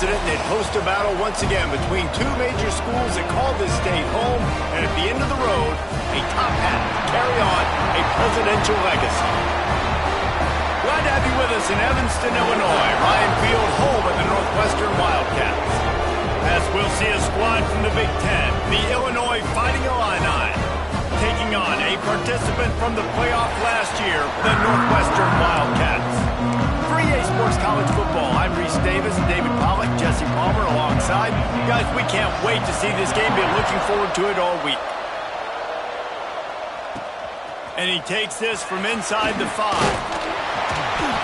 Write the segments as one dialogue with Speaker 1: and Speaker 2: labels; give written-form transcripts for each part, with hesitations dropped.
Speaker 1: president, and they'd host a battle once again between two major schools that call this state home, and at the end of the road, a top hat to carry on a presidential legacy. Glad to have you with us in Evanston, Illinois. Ryan Field, home of the Northwestern Wildcats. As we'll see a squad from the Big Ten, the Illinois Fighting Illini, taking on a participant from the playoff last year, the Northwestern Wildcats. For EA Sports College Football, I'm Reese Davis and David Pollack, Jesse Palmer alongside. Guys, we can't wait to see this game. Been looking forward to it all week. And he takes this from inside the 5.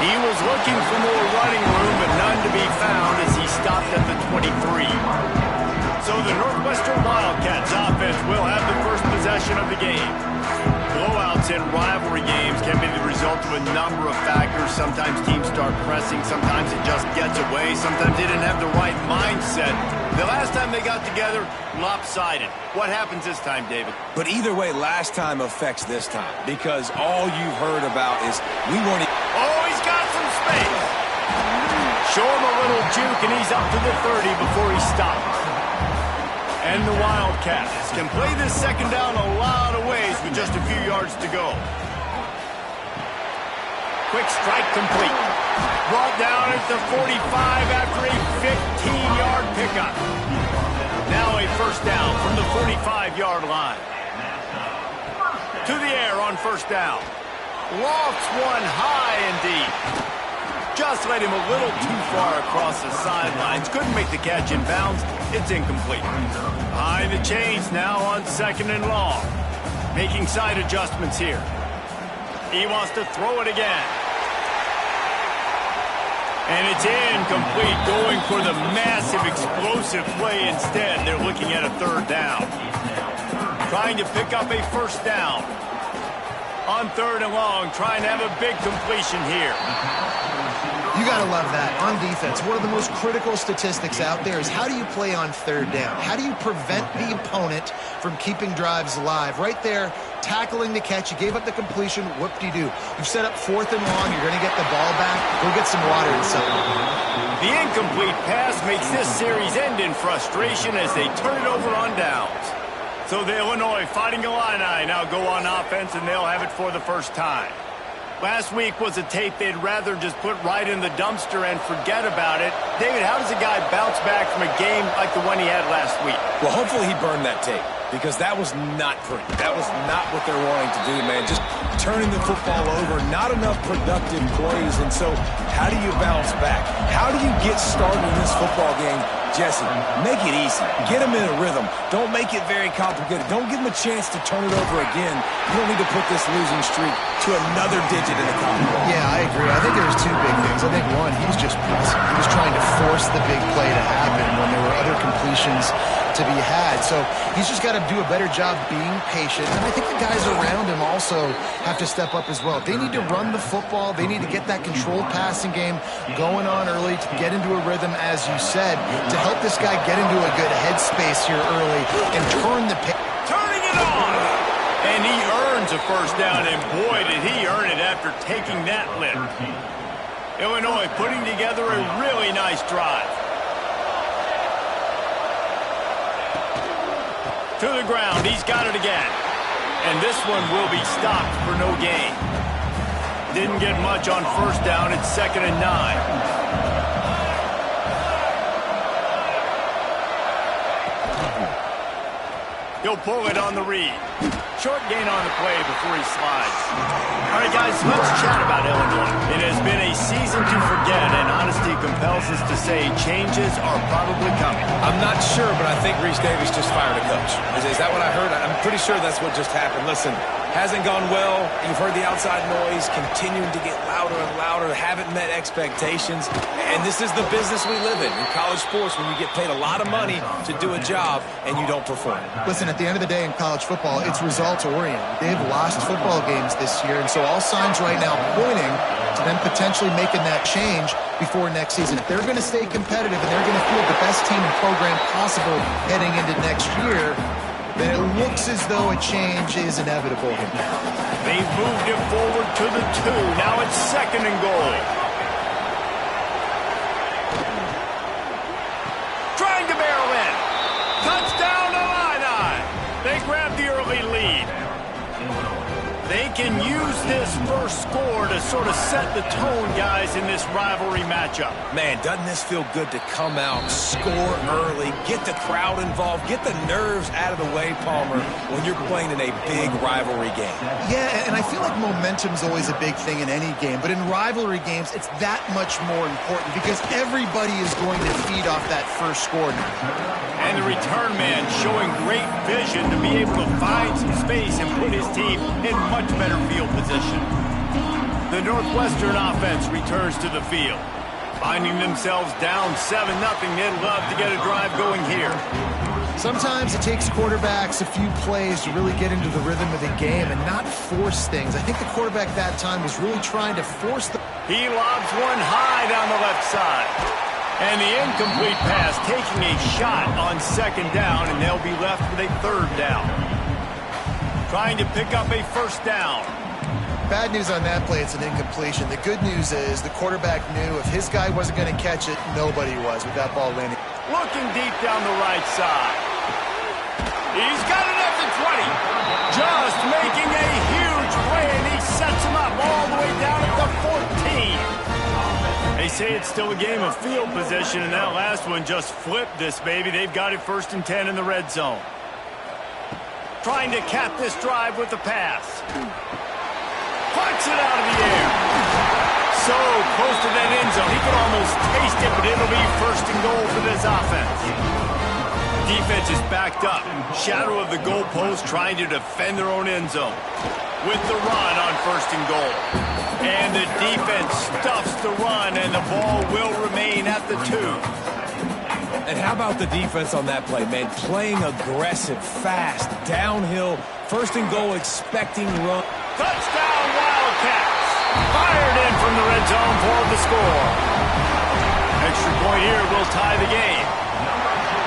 Speaker 1: He was looking for more running room, but none to be found as he stopped at the 23. So the Northwestern Wildcats offense will have the first possession of the game. Blowouts in rivalry games can be the result of a number of factors. Sometimes teams start pressing, sometimes it just gets away, sometimes they didn't have the right mindset. The last time they got together, lopsided. What happens this time, David?
Speaker 2: But either way, last time affects this time, because all you've heard about is we weren't...
Speaker 1: Oh, he's got some space. Show him a little juke, and he's up to the 30 before he stops. And the Wildcats can play this second down a lot of ways with just a few yards to go. Quick strike complete. Brought down at the 45 after a 15-yard pickup. Now a first down from the 45-yard line. To the air on first down. Lofts one high and deep. Just led him a little too far across the sidelines. Couldn't make the catch in bounds. It's incomplete. High the chains now on second and long. Making side adjustments here. He wants to throw it again. And it's incomplete, going for the massive explosive play instead. They're looking at a third down. Trying to pick up a first down. On third and long, trying to have a big completion here.
Speaker 3: You got to love that. On defense, one of the most critical statistics out there is how do you play on third down? How do you prevent the opponent from keeping drives alive? Right there, tackling the catch. You gave up the completion. Whoop-de-doo. You've set up fourth and long. You're going to get the ball back. Go get some water and something.
Speaker 1: The incomplete pass makes this series end in frustration as they turn it over on downs. So the Illinois Fighting Illini now go on offense, and they'll have it for the first time. Last week was a tape they'd rather just put right in the dumpster and forget about it. David, how does a guy bounce back from a game like the one he had last week?
Speaker 2: Well, hopefully he burned that tape, because that was not pretty. That was not what they're wanting to do, man. Just turning the football over, not enough productive plays. And so how do you bounce back? How do you get started in this football game? Jesse, make it easy. Get him in a rhythm. Don't make it very complicated. Don't give him a chance to turn it over again. You don't need to put this losing streak to another digit in the column.
Speaker 3: Yeah, I agree. I think there's two big things. I think, one, he was just pressing. He was trying to force the big play to happen when there were other completions to be had. So he's just got to do a better job being patient. And I think the guys around him also have to step up as well. They need to run the football. They need to get that controlled passing game going on early to get into a rhythm, as you said, to help this guy get into a good headspace here early and turn the pace.
Speaker 1: Turning it on! And he earns a first down, and boy, did he earn it after taking that lift. Illinois putting together a really nice drive. To the ground, he's got it again. And this one will be stopped for no gain. Didn't get much on first down. It's 2nd and 9. He'll pull it on the read. Short gain on the play before he slides. All right, guys, let's chat about Illinois. It has been a season to forget, and honesty compels us to say changes are probably coming.
Speaker 2: I'm not sure, but I think Reese Davis just fired a coach. Is that what I heard? I'm pretty sure that's what just happened. Listen, hasn't gone well. You've heard the outside noise, continuing to get louder and louder, haven't met expectations. And this is the business we live in college sports, when you get paid a lot of money to do a job and you don't perform.
Speaker 3: Listen, at the end of the day in college football, it's results-oriented. They've lost football games this year, and so all signs right now pointing to them potentially making that change before next season. If they're going to stay competitive and they're going to field the best team and program possible heading into next year, then it looks as though a change is inevitable.
Speaker 1: They've moved it forward to the 2. Now it's 2nd and goal. can use this first score to sort of set the tone, guys, in this rivalry matchup.
Speaker 2: Man, doesn't this feel good to come out, score early, get the crowd involved, get the nerves out of the way, Palmer, when you're playing in a big rivalry game?
Speaker 3: Yeah, and I feel like momentum's always a big thing in any game, but in rivalry games, it's that much more important because everybody is going to feed off that first score now.
Speaker 1: And the return man showing great vision to be able to find some space and put his team in much better field position. The Northwestern offense returns to the field. Finding themselves down 7-0, they'd love to get a drive going here.
Speaker 3: Sometimes it takes quarterbacks a few plays to really get into the rhythm of the game and not force things. I think the quarterback that time was really trying to force the...
Speaker 1: He lobs one high down the left side. And the incomplete pass taking a shot on second down, and they'll be left with a third down. Trying to pick up a first down.
Speaker 3: Bad news on that play, it's an incompletion. The good news is the quarterback knew if his guy wasn't going to catch it, nobody was with that ball landing.
Speaker 1: Looking deep down the right side. He's got it at the 20. Just making a huge play, and he sets him up all the way down at the 14. They say it's still a game of field position, and that last one just flipped this baby. They've got it 1st and 10 in the red zone. Trying to cap this drive with the pass. Punts it out of the air. So close to that end zone. He could almost taste it, but it'll be 1st and goal for this offense. Defense is backed up. Shadow of the goalpost trying to defend their own end zone. With the run on 1st and goal. And the defense stuffs the run, and the ball will remain at the 2.
Speaker 2: And how about the defense on that play, man? Playing aggressive, fast, downhill, 1st and goal, expecting run.
Speaker 1: Touchdown, Wildcats! Fired in from the red zone for the score. Extra point here will tie the game.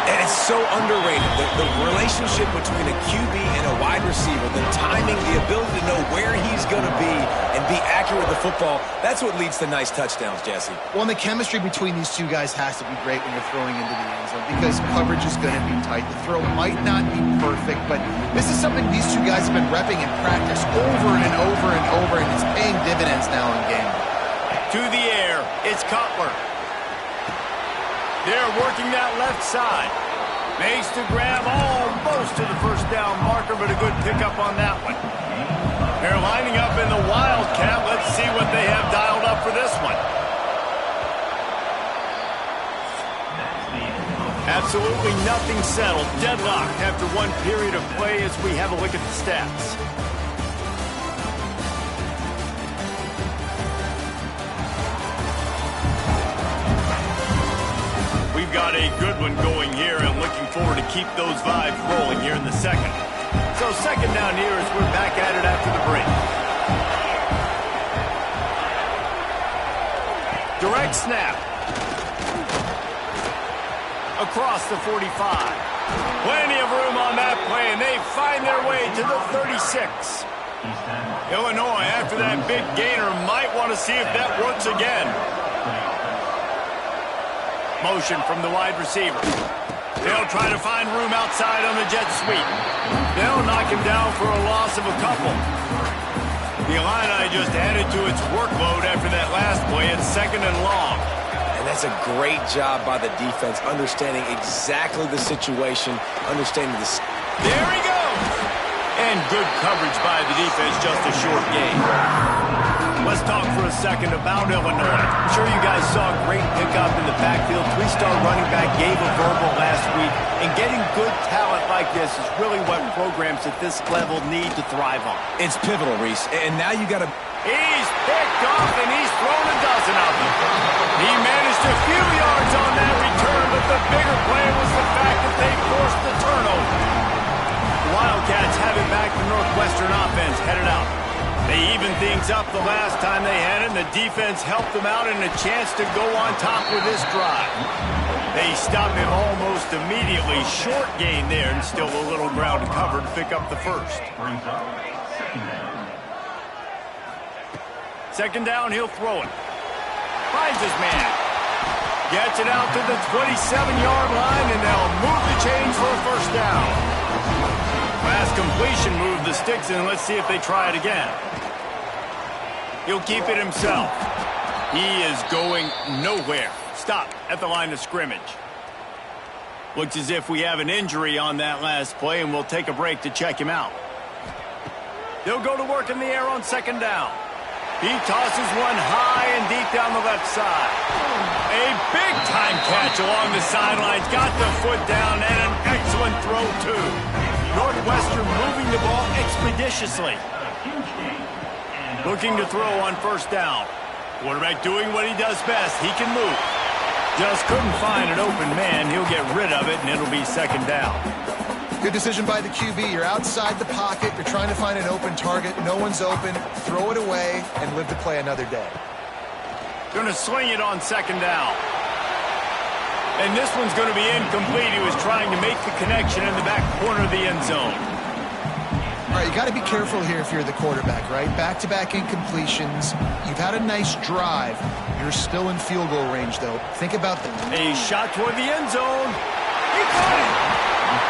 Speaker 2: And it's so underrated, the relationship between a QB and a wide receiver, the timing, the ability to know where he's going to be and be accurate with the football, that's what leads to nice touchdowns, Jesse.
Speaker 3: Well, and the chemistry between these two guys has to be great when you're throwing into the end zone because coverage is going to be tight. The throw might not be perfect, but this is something these two guys have been repping in practice over and over and over, and it's paying dividends now in game.
Speaker 1: To the air, it's Cutler. They're working that left side. Makes the grab almost to the first down marker, but a good pickup on that one. They're lining up in the Wildcat. Let's see what they have dialed up for this one. Absolutely nothing settled. Deadlocked after one period of play as we have a look at the stats. We've got a good one going here and looking forward to keep those vibes rolling here in the second. So second down here as we're back at it after the break. Direct snap. Across the 45. Plenty of room on that play, and they find their way to the 36. Illinois, after that big gainer, might want to see if that works again. Motion from the wide receiver. They'll try to find room outside on the jet sweep. They'll knock him down for a loss of a couple. The Illini just added to its workload after that last play. It's 2nd and long.
Speaker 2: And that's a great job by the defense, understanding exactly the situation, understanding the...
Speaker 1: There he goes! And good coverage by the defense, just a short game. Let's talk for a second about Illinois. I'm sure you guys saw a great pickup in the backfield. Three-star running back gave a verbal last week. And getting good talent like this is really what programs at this level need to thrive on.
Speaker 2: It's pivotal, Reese. And now you got to...
Speaker 1: He's picked off, and he's thrown a dozen of them. He managed a few yards on that return, but the bigger play was the fact that they forced the turnover. The Wildcats have it back. The Northwestern offense headed out. They evened things up the last time they had it, and the defense helped them out and a chance to go on top with this drive. They stop him almost immediately. Short gain there, and still a little ground covered to pick up the first. Second down, he'll throw it. Finds his man. Gets it out to the 27-yard line, and they'll move the chains for a first down. Fast completion moved the sticks in. Let's see if they try it again. He'll keep it himself. He is going nowhere. Stop at the line of scrimmage. Looks as if we have an injury on that last play, and we'll take a break to check him out. They'll go to work in the air on second down. He tosses one high and deep down the left side. A big-time catch along the sidelines. Got the foot down and an excellent throw, too. Northwestern moving the ball expeditiously. Looking to throw on first down. Quarterback doing what he does best. He can move. Just couldn't find an open man. He'll get rid of it, and it'll be second down.
Speaker 3: Good decision by the QB. You're outside the pocket. You're trying to find an open target. No one's open. Throw it away and live to play another day.
Speaker 1: Going to sling it on second down. And this one's going to be incomplete. He was trying to make the connection in the back corner of the end zone.
Speaker 3: All right, you got to be careful here if you're the quarterback, right? Back-to-back incompletions. You've had a nice drive. You're still in field goal range, though. Think about that.
Speaker 1: A shot toward the end zone. He got it.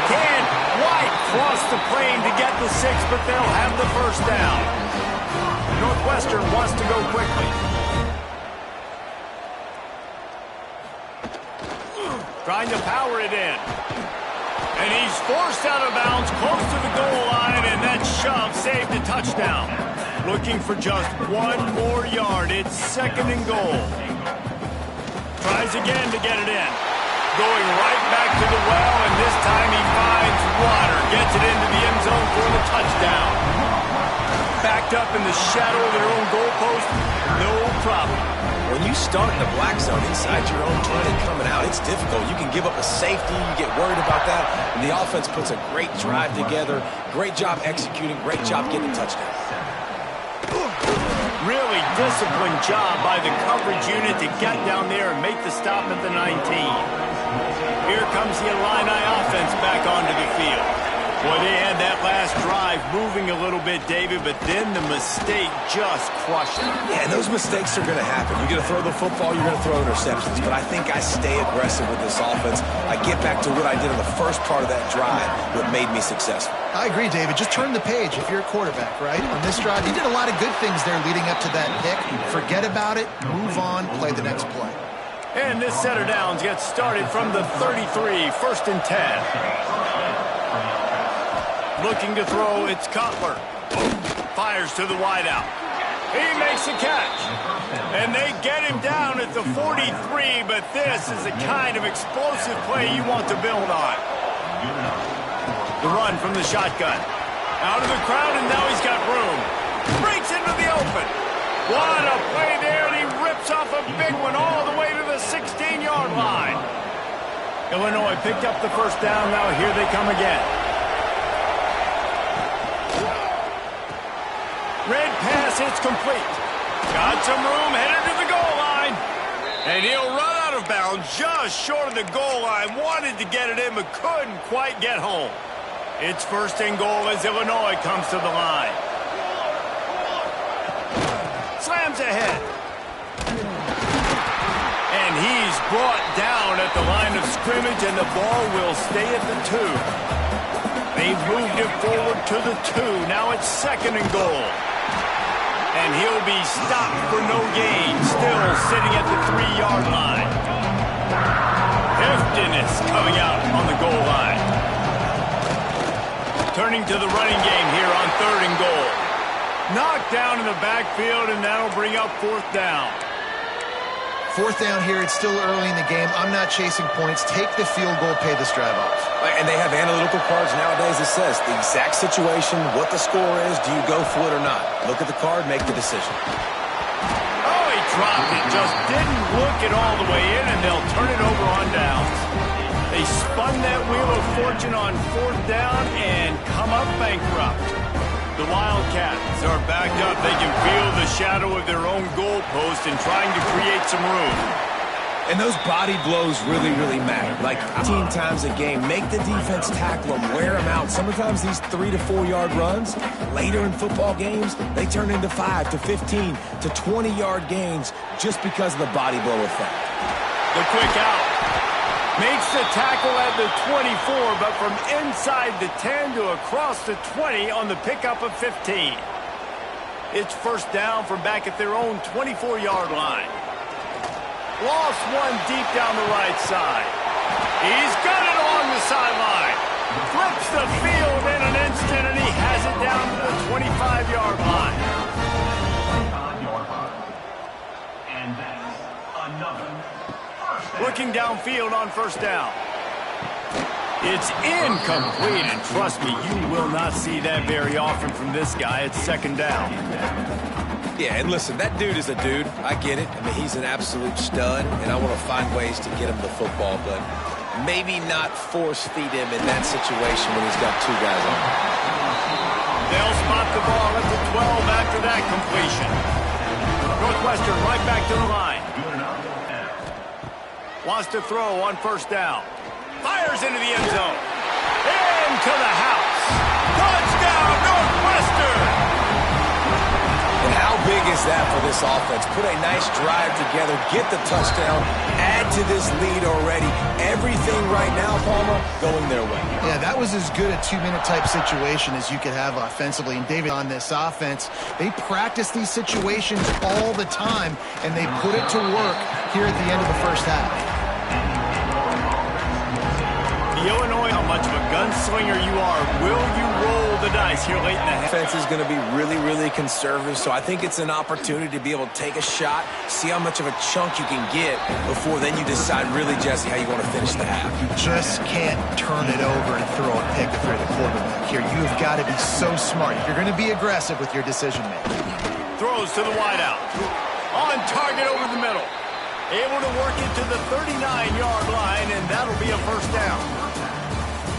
Speaker 1: Can White cross the plane to get the 6, but they'll have the first down. Northwestern wants to go quickly. Trying to power it in. And he's forced out of bounds close to the goal line, and that shove saved a touchdown. Looking for just one more yard. It's second and goal. Tries again to get it in. Going right back to the well, and this time he finds water. Gets it into the end zone for the touchdown. Backed up in the shadow of their own goalpost, no problem.
Speaker 2: When you start in the black zone inside your own 20 coming out, it's difficult. You can give up a safety. You get worried about that. And the offense puts a great drive together. Great job executing. Great job getting a touchdown.
Speaker 1: Really disciplined job by the coverage unit to get down there and make the stop at the 19. Here comes the Illini offense back onto the field. Boy, they had that last drive moving a little bit, David, but then the mistake just crushed them.
Speaker 2: Yeah, and those mistakes are going to happen. You're going to throw the football, you're going to throw interceptions. But I think I stay aggressive with this offense. I get back to what I did in the first part of that drive, what made me successful.
Speaker 3: I agree, David. Just turn the page if you're a quarterback, right? On this drive, you did a lot of good things there leading up to that pick. Forget about it, move on, play the next play.
Speaker 1: And this set of downs gets started from the 33, first and 10. Looking to throw, it's Cutler. Fires to the wideout. He makes the catch. And they get him down at the 43, but this is the kind of explosive play you want to build on. The run from the shotgun. Out of the crowd, and now he's got room. Breaks into the open. What a play there, and he rips off a big one all the way to the 16-yard line. Illinois picked up the first down. Now here they come again. Red pass, it's complete. Got some room, headed to the goal line. And he'll run out of bounds just short of the goal line. Wanted to get it in, but couldn't quite get home. It's first and goal as Illinois comes to the line. Slams ahead. And he's brought down at the line of scrimmage, and the ball will stay at the 2. They've moved it forward to the 2. Now it's second and goal. And he'll be stopped for no gain. Still sitting at the 3-yard line. Heftiness coming out on the goal line. Turning to the running game here on third and goal. Knocked down in the backfield, and that'll bring up fourth down.
Speaker 3: Fourth down here, it's still early in the game. I'm not chasing points. Take the field goal, pay this drive off.
Speaker 2: And they have analytical cards nowadays that says the exact situation, what the score is, do you go for it or not? Look at the card, make the decision.
Speaker 1: Oh, he dropped it. Just didn't look it all the way in, and they'll turn it over on downs. They spun that wheel of fortune on fourth down and come up bankrupt. The Wildcats are backed up. They can feel the shadow of their own goalpost and trying to create some room.
Speaker 2: And those body blows really, really matter. Like 15 times a game, make the defense tackle them, wear them out. Sometimes these 3 to 4 yard runs, later in football games, they turn into 5 to 15 to 20 yard gains just because of the body blow effect.
Speaker 1: The quick out. Makes the tackle at the 24, but from inside the 10 to across the 20 on the pickup of 15. It's first down from back at their own 24-yard line. Lost one deep down the right side. He's got it along the sideline. Flips the field in an instant, and he has it down to the 25-yard line.
Speaker 4: And that's another first down.
Speaker 1: Looking downfield on first down. It's incomplete, and trust me, you will not see that very often from this guy. It's second down.
Speaker 2: Yeah, and listen, that dude is a dude. I get it. I mean, he's an absolute stud, and I want to find ways to get him the football, but maybe not force feed him in that situation when he's got two guys on him.
Speaker 1: They'll spot the ball at the 12 after that completion. Northwestern right back to the line. Wants to throw on first down. Fires into the end zone. Into the house. Touchdown, Northwestern!
Speaker 2: And how big is that for this offense? Put a nice drive together, get the touchdown, add to this lead already. Everything right now, Palmer, going their way.
Speaker 3: Yeah, that was as good a two-minute type situation as you could have offensively. And David, on this offense, they practice these situations all the time, and they put it to work here at the end of the first half.
Speaker 1: The Illinois, how much of a gunslinger you are. Will you roll the dice here late in the half?
Speaker 2: Defense is going to be really, really conservative, so I think it's an opportunity to be able to take a shot, see how much of a chunk you can get before then you decide really, Jesse, how you want to finish the half.
Speaker 3: You just can't turn it over and throw a pick if you're the quarterback here. You have got to be so smart. You're going to be aggressive with your decision-making.
Speaker 1: Throws to the wideout. On target over the middle. Able to work it to the 39-yard line, and that'll be a first down.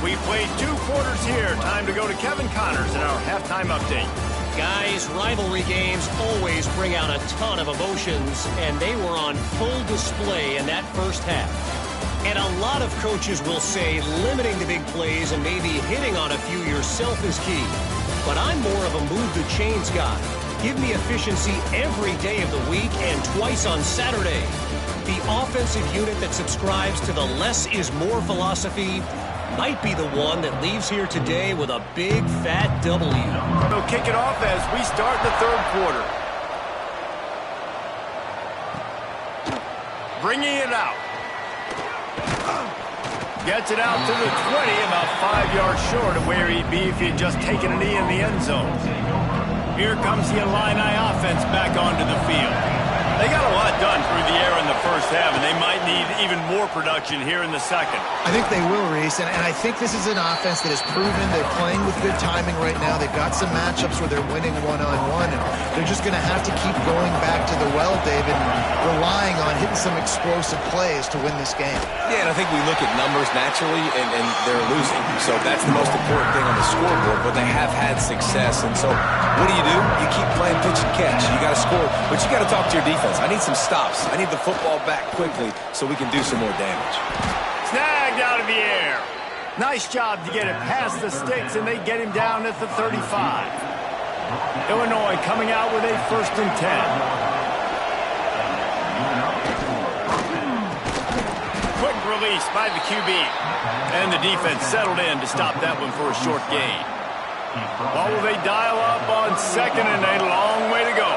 Speaker 1: We played 2 quarters here. Time to go to Kevin Connors in our halftime update.
Speaker 5: Guys, rivalry games always bring out a ton of emotions, and they were on full display in that first half. And a lot of coaches will say limiting the big plays and maybe hitting on a few yourself is key. But I'm more of a move the chains guy. Give me efficiency every day of the week and twice on Saturday. The offensive unit that subscribes to the less is more philosophy might be the one that leaves here today with a big fat W.
Speaker 1: They'll kick it off as we start the third quarter. Bringing it out. Gets it out to the 20, about 5 yards short of where he'd be if he had just taken a knee in the end zone. Here comes the Illini offense back onto the field. They got a lot done through the air in the first half, and they might need even more production here in the second.
Speaker 3: I think they will, Reese, and I think this is an offense that has proven they're playing with good timing right now. They've got some matchups where they're winning one-on-one, and they're just going to have to keep going back to the well, David, and relying on hitting some explosive plays to win this game.
Speaker 2: Yeah, and I think we look at numbers naturally, and they're losing. So that's the most important thing on the scoreboard, but they have had success. And so what do? You keep playing pitch and catch. You got to score, but you got to talk to your defense. I need some stops. I need the football back quickly so we can do some more damage.
Speaker 1: Snagged out of the air. Nice job to get it past the sticks, and they get him down at the 35. Illinois coming out with a 1st and 10. Quick release by the QB. And the defense settled in to stop that one for a short gain. Well, will they dial up on 2nd and a long way to go?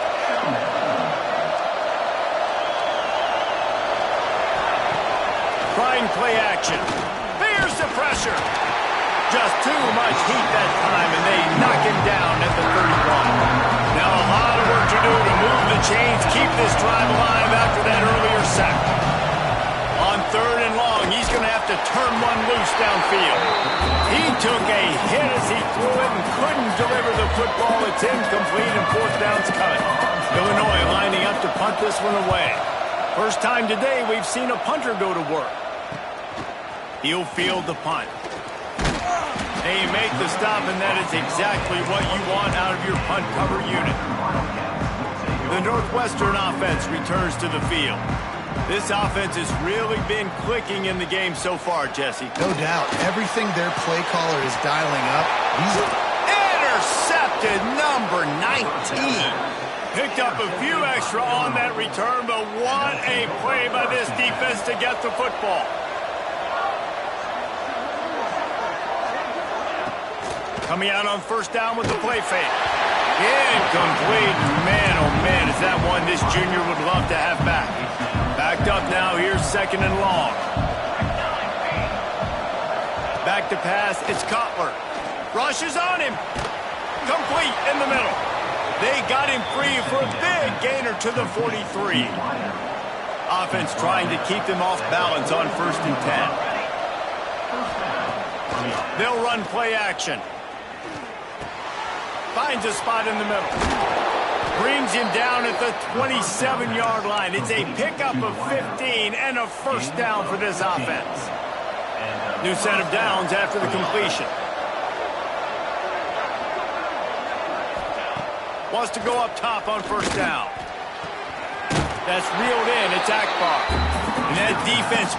Speaker 1: Trying play action. There's the pressure. Just too much heat that time, and they knock him down at the 31. Now a lot of work to do to move the chains, keep this drive alive after that earlier sack. On 3rd and long, he's going to have to turn one loose downfield. He took a hit as he threw it and couldn't deliver the football. It's incomplete, and 4th down's coming. Illinois lining up to punt this one away. First time today we've seen a punter go to work. He'll field the punt. They make the stop, and that is exactly what you want out of your punt cover unit. The Northwestern offense returns to the field. This offense has really been clicking in the game so far, Jesse.
Speaker 3: No doubt. Everything their play caller is dialing up. He's
Speaker 1: intercepted, number 19. Picked up a few extra on that return, but what a play by this defense to get the football. Coming out on first down with the play fake. Incomplete. Man, oh man, is that one this junior would love to have back. Backed up now. Here's second and long. Back to pass. It's Cutler. Rushes on him. Complete in the middle. They got him free for a big gainer to the 43. Offense trying to keep them off balance on 1st and 10. They'll run play action. Finds a spot in the middle. Brings him down at the 27-yard line. It's a pickup of 15 and a first down for this offense. New set of downs after the completion. Wants to go up top on first down. That's reeled in. It's Akbar. And that defense